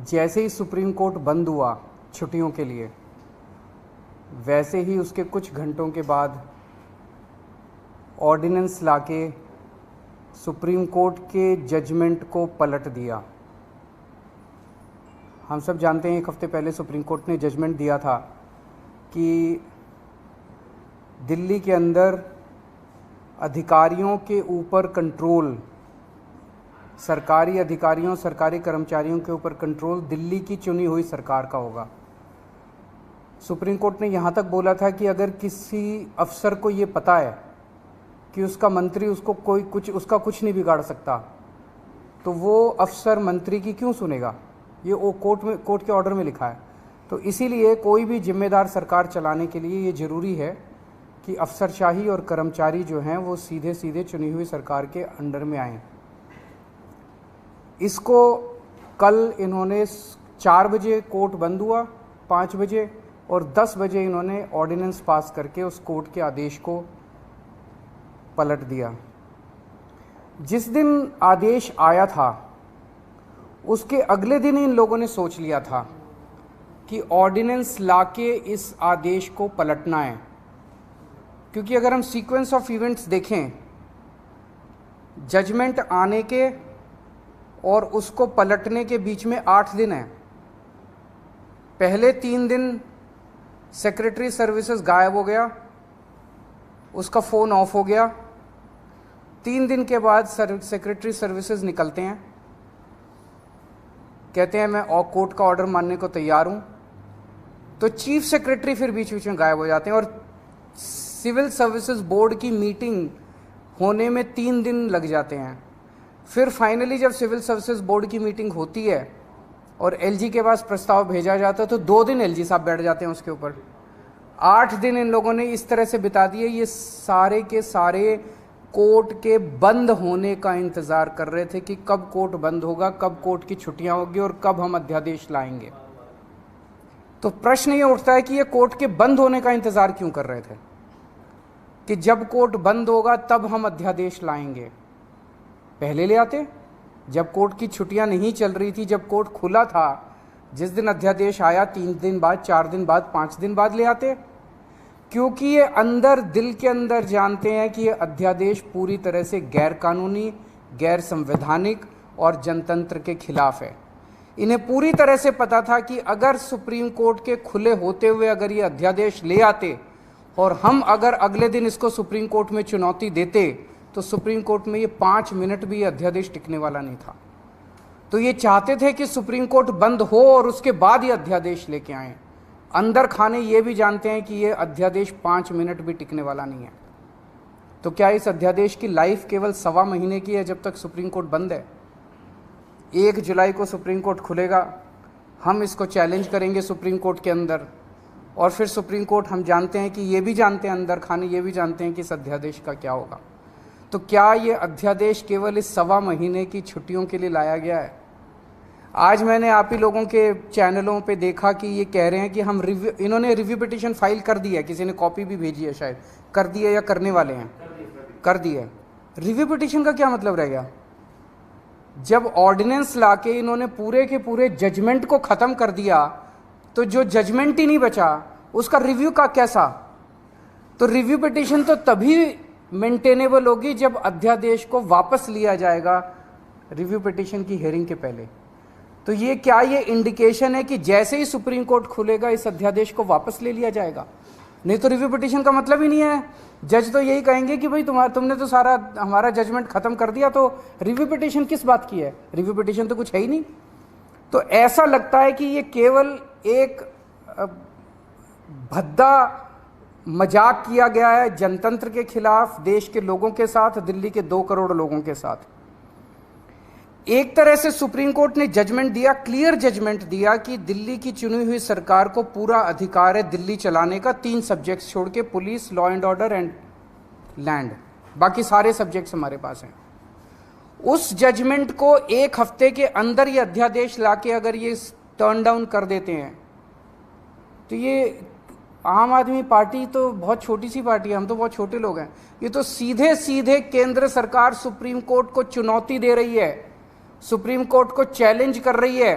जैसे ही supreme court बंद हुआ छुट्टियों के लिए, वैसे ही उसके कुछ घंटों के बाद ऑर्डिनेंस लाके सुप्रीम कोर्ट के जजमेंट को पलट दिया। हम सब जानते हैं 1 हफ्ते पहले सुप्रीम कोर्ट ने जजमेंट दिया था कि दिल्ली के अंदर अधिकारियों के ऊपर कंट्रोल, सरकारी अधिकारियों, सरकारी कर्मचारियों के ऊपर कंट्रोल दिल्ली की चुनी हुई सरकार का होगा। सुप्रीम कोर्ट ने यहाँ तक बोला था कि अगर किसी अफसर को ये पता है कि उसका मंत्री उसको उसका कुछ नहीं बिगाड़ सकता, तो वो अफसर मंत्री की क्यों सुनेगा। ये वो कोर्ट के ऑर्डर में लिखा है। तो इसीलिए कोई भी जिम्मेदार सरकार चलाने के लिए ये ज़रूरी है कि अफसरशाही और कर्मचारी जो हैं वो सीधे सीधे चुनी हुई सरकार के अंडर में आएँ। इसको कल इन्होंने 4 बजे कोर्ट बंद हुआ, 5 बजे और 10 बजे इन्होंने ऑर्डिनेंस पास करके उस कोर्ट के आदेश को पलट दिया। जिस दिन आदेश आया था उसके अगले दिन इन लोगों ने सोच लिया था कि ऑर्डिनेंस लाके इस आदेश को पलटना है, क्योंकि अगर हम सीक्वेंस ऑफ इवेंट्स देखें, जजमेंट आने के और उसको पलटने के बीच में 8 दिन है। पहले 3 दिन सेक्रेटरी सर्विसेज गायब हो गया, उसका फ़ोन ऑफ हो गया। 3 दिन के बाद सेक्रेटरी सर्विसेज निकलते हैं, कहते हैं मैं कोर्ट का ऑर्डर मानने को तैयार हूं। तो चीफ सेक्रेटरी फिर बीच बीच में गायब हो जाते हैं और सिविल सर्विसेज बोर्ड की मीटिंग होने में 3 दिन लग जाते हैं। फिर फाइनली जब सिविल सर्विसेज बोर्ड की मीटिंग होती है और एलजी के पास प्रस्ताव भेजा जाता है तो 2 दिन एलजी साहब बैठ जाते हैं उसके ऊपर। 8 दिन इन लोगों ने इस तरह से बिता दिए। ये सारे के सारे कोर्ट के बंद होने का इंतज़ार कर रहे थे कि कब कोर्ट बंद होगा, कब कोर्ट की छुट्टियां होगी और कब हम अध्यादेश लाएंगे। तो प्रश्न ये उठता है कि ये कोर्ट के बंद होने का इंतज़ार क्यों कर रहे थे कि जब कोर्ट बंद होगा तब हम अध्यादेश लाएंगे। पहले ले आते, जब कोर्ट की छुट्टियां नहीं चल रही थी, जब कोर्ट खुला था, जिस दिन अध्यादेश आया 3 दिन बाद, 4 दिन बाद, 5 दिन बाद ले आते, क्योंकि ये अंदर दिल के अंदर जानते हैं कि ये अध्यादेश पूरी तरह से गैर कानूनी, गैर संवैधानिक और जनतंत्र के खिलाफ है। इन्हें पूरी तरह से पता था कि अगर सुप्रीम कोर्ट के खुले होते हुए अगर ये अध्यादेश ले आते और हम अगर अगले दिन इसको सुप्रीम कोर्ट में चुनौती देते तो सुप्रीम कोर्ट में ये 5 मिनट भी ये अध्यादेश टिकने वाला नहीं था। तो ये चाहते थे कि सुप्रीम कोर्ट बंद हो और उसके बाद ये अध्यादेश लेके आए। अंदर खाने ये भी जानते हैं कि ये अध्यादेश 5 मिनट भी टिकने वाला नहीं है। तो क्या इस अध्यादेश की लाइफ केवल 1.25 महीने की है जब तक सुप्रीम कोर्ट बंद है? 1 जुलाई को सुप्रीम कोर्ट खुलेगा, हम इसको चैलेंज करेंगे सुप्रीम कोर्ट के अंदर और फिर सुप्रीम कोर्ट, हम जानते हैं कि ये भी जानते हैं, अंदर खाने ये भी जानते हैं कि इस अध्यादेश का क्या होगा। तो क्या ये अध्यादेश केवल इस 1.25 महीने की छुट्टियों के लिए लाया गया है? आज मैंने आप ही लोगों के चैनलों पे देखा कि ये कह रहे हैं कि हम इन्होंने रिव्यू पिटीशन फाइल कर दी है, किसी ने कॉपी भी भेजी है, शायद कर दी है या करने वाले हैं, कर दी है। रिव्यू पिटीशन का क्या मतलब रह गया? जब ऑर्डिनेंस लाके इन्होंने पूरे के पूरे जजमेंट को ख़त्म कर दिया तो जो जजमेंट ही नहीं बचा उसका रिव्यू का कैसा? तो रिव्यू पिटीशन तो तभी मेंटेनेबल होगी जब अध्यादेश को वापस लिया जाएगा रिव्यू पिटीशन की हियरिंग के पहले। तो ये क्या ये इंडिकेशन है कि जैसे ही सुप्रीम कोर्ट खुलेगा इस अध्यादेश को वापस ले लिया जाएगा? नहीं तो रिव्यू पिटीशन का मतलब ही नहीं है। जज तो यही कहेंगे कि भाई तुमने तो सारा हमारा जजमेंट खत्म कर दिया, तो रिव्यू पिटीशन किस बात की है? रिव्यू पिटीशन तो कुछ है ही नहीं। तो ऐसा लगता है कि ये केवल एक भद्दा मजाक किया गया है जनतंत्र के खिलाफ, देश के लोगों के साथ, दिल्ली के 2 करोड़ लोगों के साथ। एक तरह से सुप्रीम कोर्ट ने जजमेंट दिया, क्लियर जजमेंट दिया कि दिल्ली की चुनी हुई सरकार को पूरा अधिकार है दिल्ली चलाने का, 3 सब्जेक्ट्स छोड़ के, police, law and order and land, बाकी सारे सब्जेक्ट्स हमारे पास हैं। उस जजमेंट को 1 हफ्ते के अंदर ये अध्यादेश लाके अगर ये टर्न डाउन कर देते हैं तो ये आम आदमी पार्टी तो बहुत छोटी सी पार्टी है, हम तो बहुत छोटे लोग हैं। ये तो सीधे सीधे केंद्र सरकार सुप्रीम कोर्ट को चुनौती दे रही है सुप्रीम कोर्ट को चैलेंज कर रही है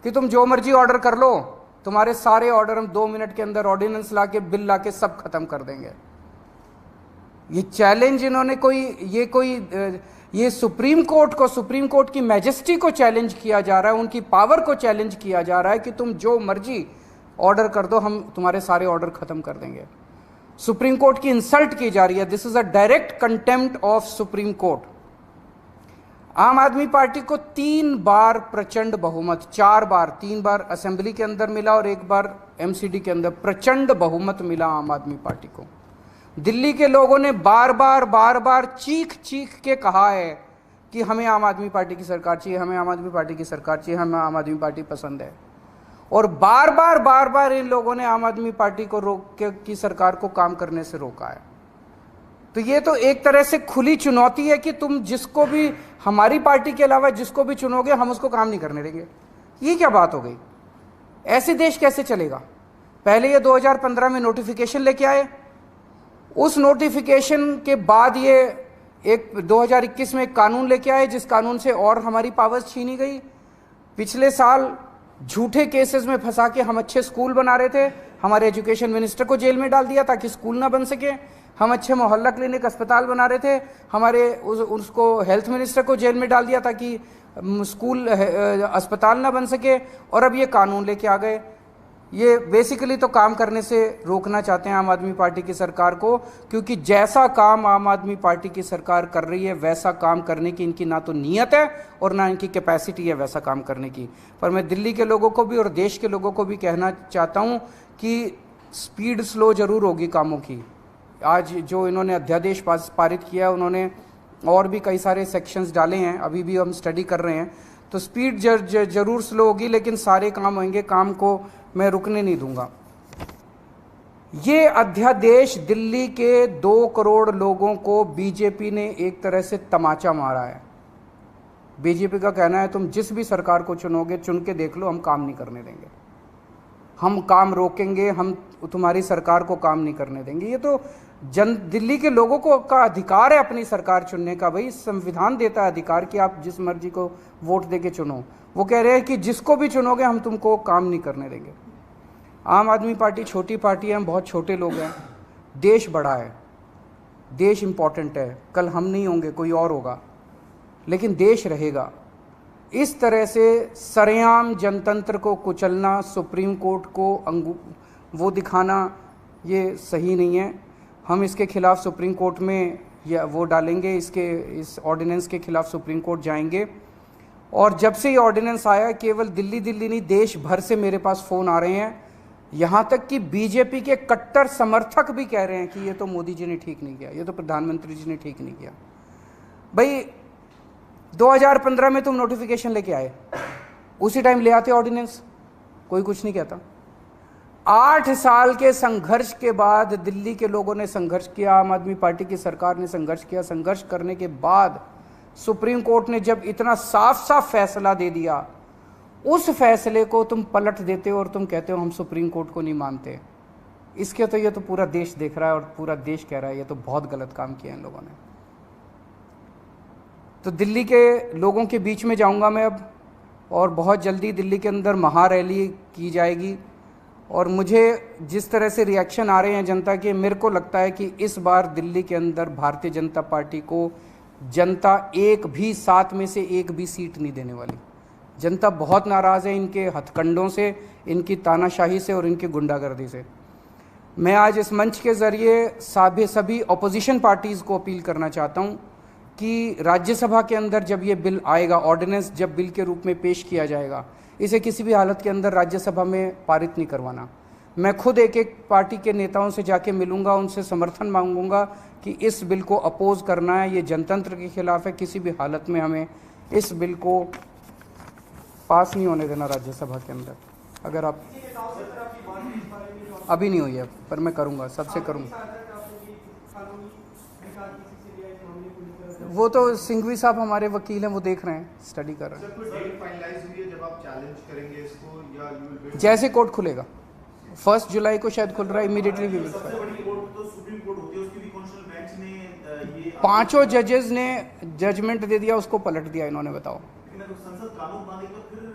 कि तुम जो मर्जी ऑर्डर कर लो, तुम्हारे सारे ऑर्डर हम 2 मिनट के अंदर ऑर्डिनेंस लाके बिल लाके सब खत्म कर देंगे। ये चैलेंज इन्होंने ये सुप्रीम कोर्ट की मैजेस्टी को चैलेंज किया जा रहा है, उनकी पावर को चैलेंज किया जा रहा है कि तुम जो मर्जी ऑर्डर कर दो, हम तुम्हारे सारे ऑर्डर खत्म कर देंगे। सुप्रीम कोर्ट की इंसल्ट की जा रही है। This is a direct contempt of supreme court. आम आदमी पार्टी को 3 बार प्रचंड बहुमत, 4 बार, 3 बार असेंबली के अंदर मिला और 1 बार एमसीडी के अंदर प्रचंड बहुमत मिला आम आदमी पार्टी को। दिल्ली के लोगों ने बार बार चीख के कहा है कि हमें आम आदमी पार्टी की सरकार चाहिए, हमें आम आदमी पार्टी की सरकार चाहिए, हमें आम आदमी पार्टी पसंद है। और बार बार इन लोगों ने आम आदमी पार्टी को की सरकार को काम करने से रोका है। तो ये तो एक तरह से खुली चुनौती है कि तुम जिसको भी, हमारी पार्टी के अलावा जिसको भी चुनोगे, हम उसको काम नहीं करने देंगे। ये क्या बात हो गई? ऐसे देश कैसे चलेगा? पहले ये 2015 में नोटिफिकेशन लेके आए, उस नोटिफिकेशन के बाद ये एक 2021 में एक कानून लेके आए, जिस कानून से और हमारी पावर्स छीनी गई। पिछले साल झूठे केसेस में फंसा के हम अच्छे स्कूल बना रहे थे, हमारे एजुकेशन मिनिस्टर को जेल में डाल दिया ताकि स्कूल ना बन सके। हम अच्छे मोहल्ला क्लिनिक अस्पताल बना रहे थे, हमारे उसको हेल्थ मिनिस्टर को जेल में डाल दिया ताकि स्कूल अस्पताल ना बन सके। और अब ये कानून लेके आ गए। ये बेसिकली तो काम करने से रोकना चाहते हैं आम आदमी पार्टी की सरकार को, क्योंकि जैसा काम आम आदमी पार्टी की सरकार कर रही है वैसा काम करने की इनकी ना तो नीयत है और ना इनकी कैपेसिटी है वैसा काम करने की। पर मैं दिल्ली के लोगों को भी और देश के लोगों को भी कहना चाहता हूँ कि स्पीड स्लो जरूर होगी कामों की। आज जो इन्होंने अध्यादेश पारित किया है, उन्होंने और भी कई सारे सेक्शंस डाले हैं, अभी भी हम स्टडी कर रहे हैं। तो स्पीड जरूर स्लो होगी, लेकिन सारे काम होंगे। काम को मैं रुकने नहीं दूंगा। ये अध्यादेश दिल्ली के 2 करोड़ लोगों को बीजेपी ने एक तरह से तमाचा मारा है। बीजेपी का कहना है तुम जिस भी सरकार को चुनोगे, चुन के देख लो, हम काम नहीं करने देंगे, हम काम रोकेंगे, हम तुम्हारी सरकार को काम नहीं करने देंगे। ये तो दिल्ली के लोगों को का अधिकार है अपनी सरकार चुनने का। भाई संविधान देता है अधिकार कि आप जिस मर्जी को वोट देके चुनो। वो कह रहे हैं कि जिसको भी चुनोगे हम तुमको काम नहीं करने देंगे। आम आदमी पार्टी छोटी पार्टी है, हम बहुत छोटे लोग हैं। देश बड़ा है, देश इम्पॉर्टेंट है। कल हम नहीं होंगे, कोई और होगा, लेकिन देश रहेगा। इस तरह से सरेआम जनतंत्र को कुचलना, सुप्रीम कोर्ट को वो दिखाना, ये सही नहीं है। हम इसके खिलाफ सुप्रीम कोर्ट में या वो डालेंगे, इस ऑर्डिनेंस के खिलाफ सुप्रीम कोर्ट जाएंगे। और जब से ये ऑर्डिनेंस आया, केवल दिल्ली नहीं देश भर से मेरे पास फ़ोन आ रहे हैं। यहाँ तक कि बीजेपी के कट्टर समर्थक भी कह रहे हैं कि ये तो मोदी जी ने ठीक नहीं किया, ये तो प्रधानमंत्री जी ने ठीक नहीं किया। भाई 2015 में तुम नोटिफिकेशन लेके आए, उसी टाइम ले आते ऑर्डिनेंस, कोई कुछ नहीं कहता। 8 साल के संघर्ष के बाद दिल्ली के लोगों ने संघर्ष किया, आम आदमी पार्टी की सरकार ने संघर्ष किया। संघर्ष करने के बाद सुप्रीम कोर्ट ने जब इतना साफ फैसला दे दिया, उस फैसले को तुम पलट देते हो और तुम कहते हो हम सुप्रीम कोर्ट को नहीं मानते। इसके तो ये तो पूरा देश देख रहा है और पूरा देश कह रहा है ये तो बहुत गलत काम किया इन लोगों ने। तो दिल्ली के लोगों के बीच में जाऊंगा मैं अब, और बहुत जल्दी दिल्ली के अंदर महारैली की जाएगी। और मुझे जिस तरह से रिएक्शन आ रहे हैं जनता के, मेरे को लगता है कि इस बार दिल्ली के अंदर भारतीय जनता पार्टी को जनता 7 में से 1 भी सीट नहीं देने वाली। जनता बहुत नाराज़ है इनके हथकंडों से, इनकी तानाशाही से और इनकी गुंडागर्दी से। मैं आज इस मंच के ज़रिए सभी अपोजिशन पार्टीज़ को अपील करना चाहता हूँ कि राज्यसभा के अंदर जब ये बिल आएगा, ऑर्डिनेंस जब बिल के रूप में पेश किया जाएगा, इसे किसी भी हालत के अंदर राज्यसभा में पारित नहीं करवाना। मैं खुद एक पार्टी के नेताओं से जाके मिलूंगा, उनसे समर्थन मांगूंगा कि इस बिल को अपोज करना है, ये जनतंत्र के खिलाफ है। किसी भी हालत में हमें इस बिल को पास नहीं होने देना राज्यसभा के अंदर। अगर आप अभी नहीं हुई है, पर मैं करूंगा, सबसे करूंगा। वो तो सिंघवी साहब हमारे वकील हैं, वो देख रहे हैं, स्टडी कर रहे हैं। जैसे कोर्ट खुलेगा, 1 जुलाई को शायद खुल रहा है, इमीडिएटली भी मिल सकता है। 5 जजेस ने जजमेंट दे दिया, उसको पलट दिया इन्होंने, बताओ। लेकिन अगर संसद कानून बनेगा फिर